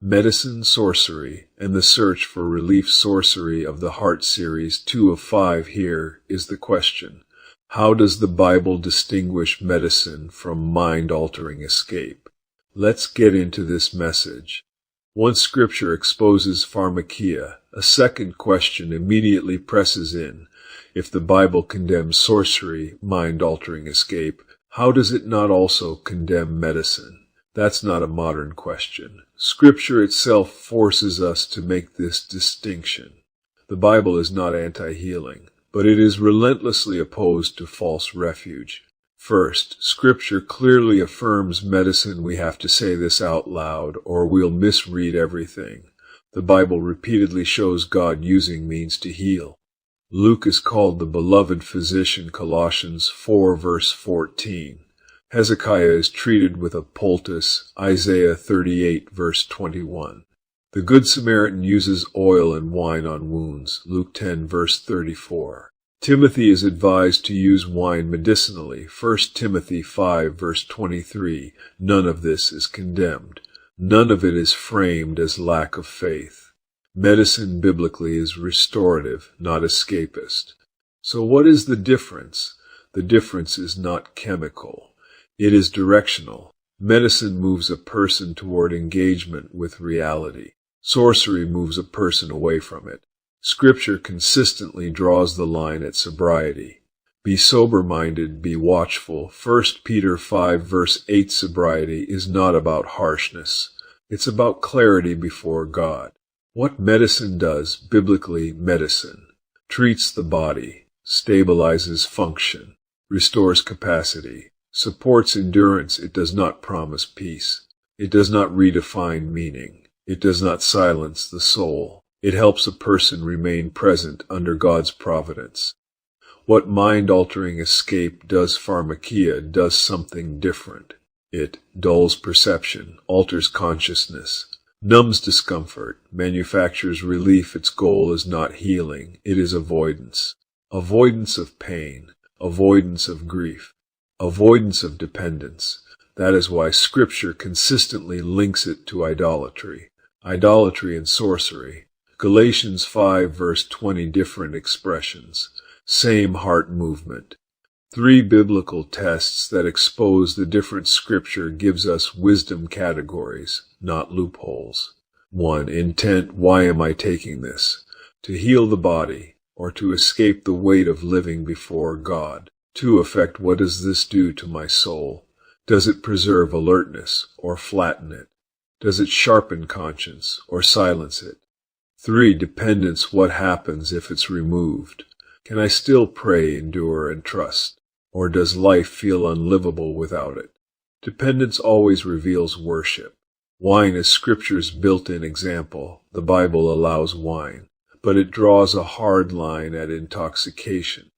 Medicine, Sorcery, and the Search for Relief. Sorcery of the Heart Series 2 of 5. Here is the question. How does the Bible distinguish medicine from mind-altering escape? Let's get into this message. Once Scripture exposes pharmakia, a second question immediately presses in. If the Bible condemns sorcery, mind-altering escape, how does it not also condemn medicine? That's not a modern question. Scripture itself forces us to make this distinction. The Bible is not anti-healing, but it is relentlessly opposed to false refuge. First, Scripture clearly affirms medicine. We have to say this out loud, or we'll misread everything. The Bible repeatedly shows God using means to heal. Luke is called the beloved physician, Colossians 4 verse 14. Hezekiah is treated with a poultice, Isaiah 38 verse 21. The Good Samaritan uses oil and wine on wounds, Luke 10 verse 34. Timothy is advised to use wine medicinally, 1 Timothy 5 verse 23. None of this is condemned. None of it is framed as lack of faith. Medicine biblically is restorative, not escapist. So what is the difference? The difference is not chemical. It is directional. Medicine moves a person toward engagement with reality. Sorcery moves a person away from it. Scripture consistently draws the line at sobriety. Be sober-minded, be watchful. 1 Peter 5 verse 8. Sobriety is not about harshness. It's about clarity before God. What medicine does, biblically, medicine treats the body, stabilizes function, restores capacity, supports endurance. It does not promise peace. It does not redefine meaning. It does not silence the soul. It helps a person remain present under God's providence. What mind-altering escape does, pharmakia, does something different. It dulls perception, alters consciousness, numbs discomfort, manufactures relief. Its goal is not healing, it is avoidance. Avoidance of pain, avoidance of grief, avoidance of dependence. That is why Scripture consistently links it to idolatry. Idolatry and sorcery. Galatians 5 verse 20. Different expressions. Same heart movement. 3 biblical tests that expose the difference. Scripture gives us wisdom categories, not loopholes. 1. Intent. Why am I taking this? To heal the body, or to escape the weight of living before God. 2. Effect. What does this do to my soul? Does it preserve alertness, or flatten it? Does it sharpen conscience, or silence it? 3. Dependence. What happens if it's removed? Can I still pray, endure, and trust? Or does life feel unlivable without it? Dependence always reveals worship. Wine is Scripture's built-in example. The Bible allows wine, but it draws a hard line at intoxication.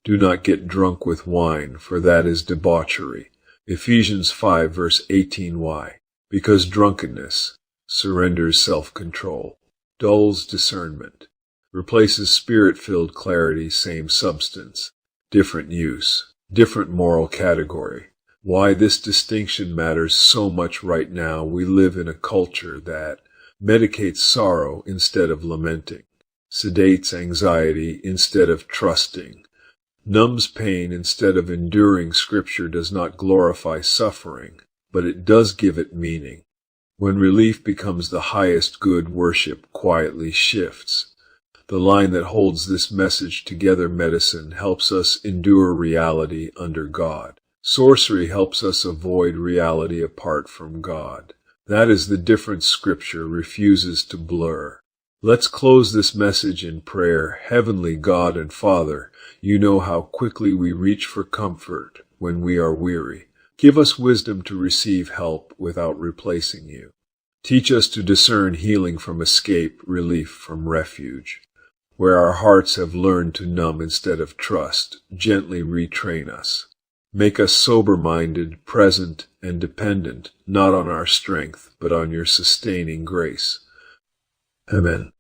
Do not get drunk with wine, for that is debauchery. Ephesians 5 verse 18. Why? Because drunkenness surrenders self-control, dulls discernment, replaces spirit-filled clarity. Same substance, different use, different moral category. Why this distinction matters so much right now. We live in a culture that medicates sorrow instead of lamenting, sedates anxiety instead of trusting, numbs pain instead of enduring. Scripture does not glorify suffering, but it does give it meaning. When relief becomes the highest good, worship quietly shifts. The line that holds this message together. Medicine helps us endure reality under God. Sorcery helps us avoid reality apart from God. That is the difference Scripture refuses to blur. Let's close this message in prayer. Heavenly God and Father, you know how quickly we reach for comfort when we are weary. Give us wisdom to receive help without replacing you. Teach us to discern healing from escape, relief from refuge. Where our hearts have learned to numb instead of trust, gently retrain us. Make us sober-minded, present, and dependent, not on our strength, but on your sustaining grace. Amen.